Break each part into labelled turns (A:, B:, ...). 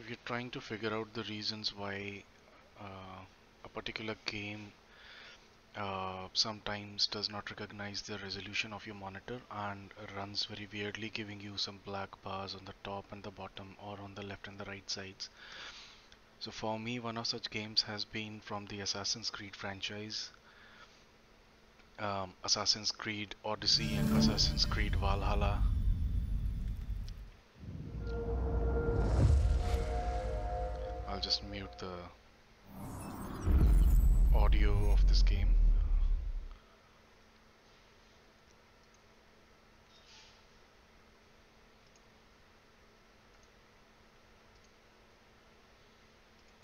A: we're trying to figure out the reasons why a particular game sometimes does not recognize the resolution of your monitor and runs very weirdly, giving you some black bars on the top and the bottom, or on the left and the right sides. So for me, one of such games has been from the Assassin's Creed franchise, Assassin's Creed Odyssey and Assassin's Creed Valhalla. I'll just mute the audio of this game.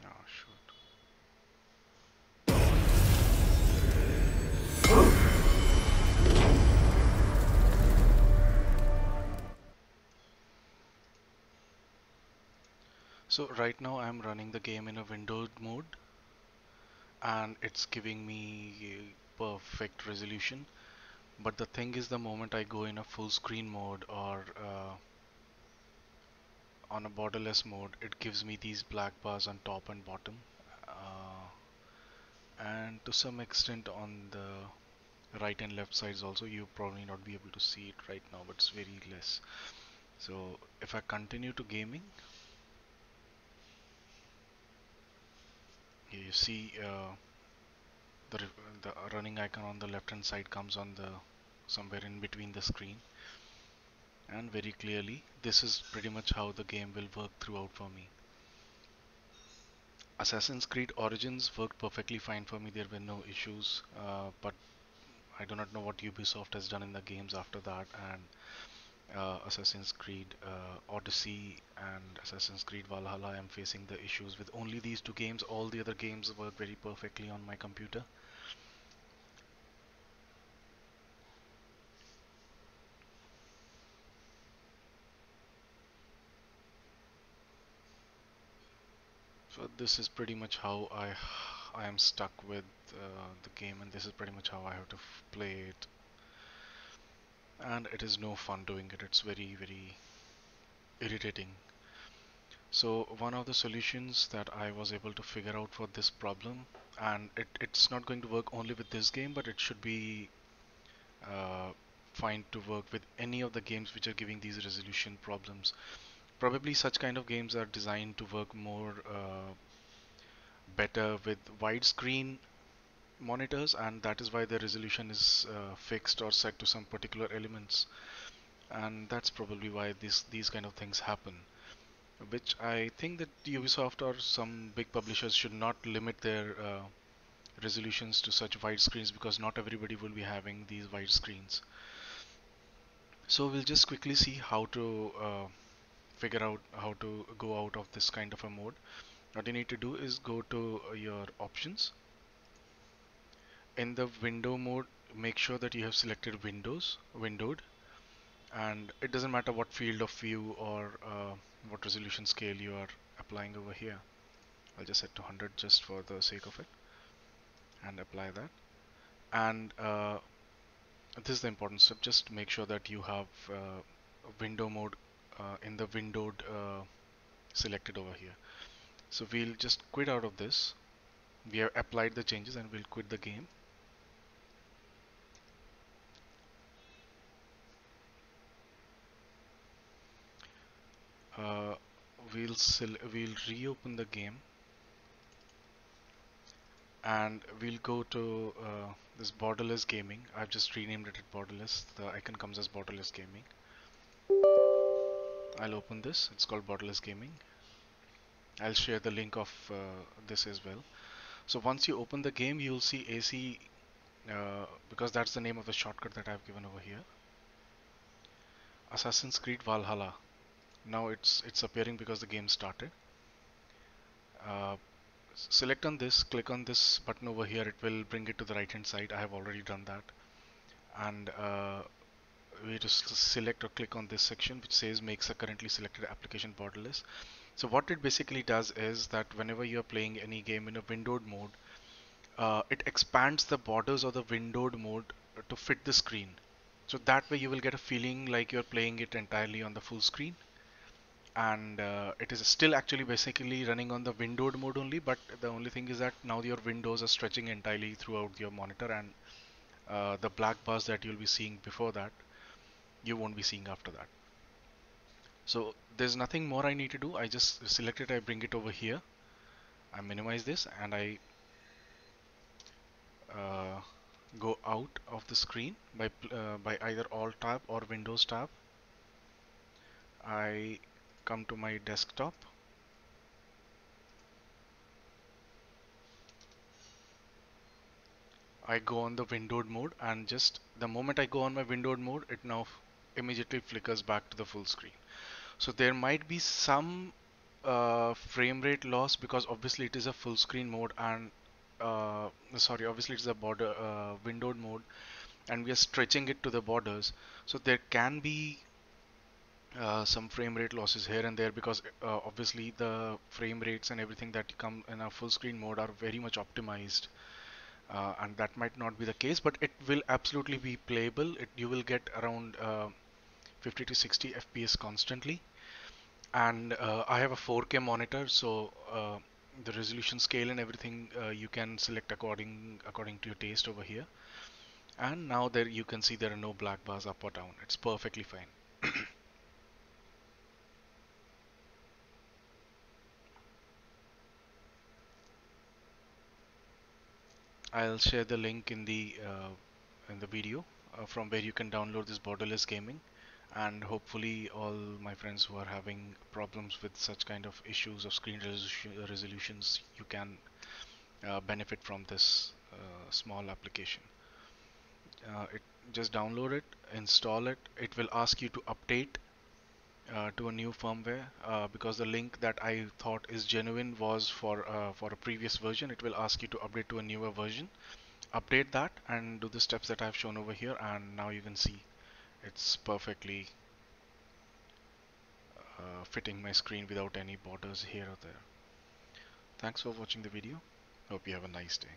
A: Oh, shoot. So right now I'm running the game in a windowed mode, and it's giving me perfect resolution. But the thing is, the moment I go in a full screen mode or on a borderless mode, it gives me these black bars on top and bottom, and to some extent on the right and left sides also. You probably not be able to see it right now, but it's very less. So if I continue to gaming, here you see the the running icon on the left hand side comes on the somewhere in between the screen, and very clearly this is pretty much how the game will work throughout for me. Assassin's Creed Origins worked perfectly fine for me. There were no issues, but I do not know what Ubisoft has done in the games after that, and Assassin's Creed Odyssey and Assassin's Creed Valhalla, I'm facing the issues with only these two games. All the other games work very perfectly on my computer. So this is pretty much how I am stuck with the game, and this is pretty much how I have to play it. And it is no fun doing it. It's very irritating. So one of the solutions that I was able to figure out for this problem, and it's not going to work only with this game, but it should be uh, fine to work with any of the games which are giving these resolution problems. Probably such kind of games are designed to work more better with widescreen monitors, and that is why the resolution is fixed or set to some particular elements, and that's probably why these kind of things happen, which I think that Ubisoft or some big publishers should not limit their resolutions to such wide screens, because not everybody will be having these wide screens. So we'll just quickly see how to figure out how to go out of this kind of a mode. What you need to do is go to your options. In the window mode, make sure that you have selected windowed, and it doesn't matter what field of view or what resolution scale you are applying over here. I'll just set to 100 just for the sake of it and apply that. And this is the important step. Just make sure that you have window mode in the windowed selected over here. So we'll just quit out of this. We have applied the changes and we'll quit the game. Uh, we'll reopen the game, and we'll go to this Borderless Gaming. I've just renamed it at Borderless. The icon comes as Borderless Gaming. I'll open this. It's called Borderless Gaming. I'll share the link of this as well. So once you open the game, you'll see AC, because that's the name of the shortcut that I've given over here. Assassin's Creed Valhalla. Now it's appearing because the game started. Uh, Select on this, click on this button over here. It will bring it to the right hand side. I have already done that. And we just select or click on this section which says makes a currently selected application borderless. So what it basically does is that whenever you're playing any game in a windowed mode, it expands the borders of the windowed mode to fit the screen. So that way you will get a feeling like you're playing it entirely on the full screen. and it is still actually basically running on the windowed mode only, but the only thing is that now your windows are stretching entirely throughout your monitor, and the black bars that you'll be seeing before that, you won't be seeing after that. So there's nothing more I need to do. I just select it, I bring it over here, I minimize this, and I uh, go out of the screen by either Alt tab or Windows tab. I come to my desktop. I go on the windowed mode, and just the moment I go on my windowed mode, it now immediately flickers back to the full screen. So there might be some frame rate loss because obviously it is a full screen mode, and sorry, obviously it's a border windowed mode, and we are stretching it to the borders. So there can be some frame rate losses here and there because obviously the frame rates and everything that come in a full screen mode are very much optimized, and that might not be the case, but it will absolutely be playable. You will get around 50 to 60 FPS constantly, and I have a 4K monitor, so the resolution scale and everything you can select according to your taste over here. And now there you can see there are no black bars up or down. It's perfectly fine. I'll share the link in the video from where you can download this Borderless Gaming, and hopefully all my friends who are having problems with such kind of issues of screen resolutions, you can benefit from this small application. It just download it, install it. It will ask you to update to a new firmware because the link that I thought is genuine was for a previous version. It will ask you to update to a newer version. Update that and do the steps that I've shown over here, and now you can see it's perfectly fitting my screen without any borders here or there. Thanks for watching the video. Hope you have a nice day.